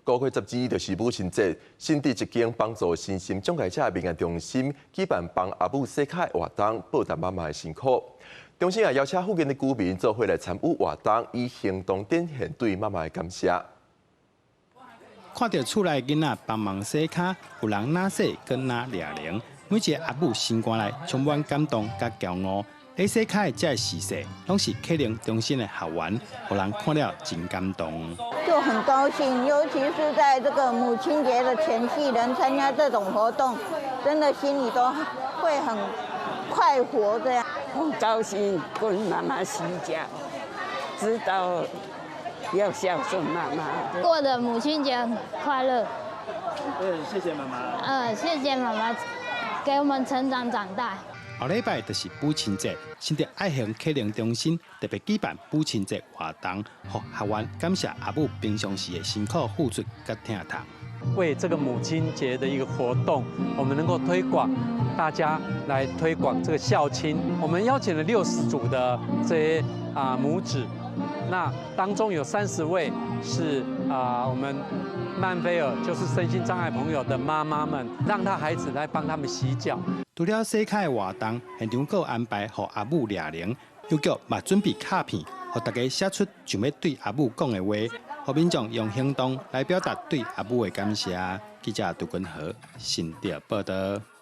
5月12日就是母亲节，新竹一间帮助身心障碍者民间中心举办帮阿母洗脚的活动，报答妈妈的辛苦。中心也邀请附近的居民做伙来参与活动，以行动展现对妈妈的感谢。看到厝内囡仔帮忙洗脚，有人拿洗跟拿抓铃，每一个阿母心肝内充满感动甲骄傲。在洗脚的这时势，拢是客人中心的学员，让人看了真感动。就很高兴，尤其是在这个母亲节的前夕，能参加这种活动，真的心里都会很快活。这样，很高兴跟妈妈洗脚，知道要孝顺妈妈。过的母亲节很快乐。谢谢妈妈。谢谢妈妈，给我们成长长大。后礼拜就是母亲节，新竹爱恒客人中心特别举办母亲节活动，让学员感谢阿母平常时的辛苦付出甲疼痛。为这个母亲节的一个活动，我们能够推广，大家来推广这个孝亲。我们邀请了60组的这些母子，那当中有30位是我们曼菲尔，就是身心障碍朋友的妈妈们，让他孩子来帮他们洗脚。除了洗脚的活动，现场还安排给阿母抓铃，邮局嘛准备卡片，让大家写出想要对阿母讲的话，让民众用行动来表达对阿母的感谢。记者杜君和新竹报道。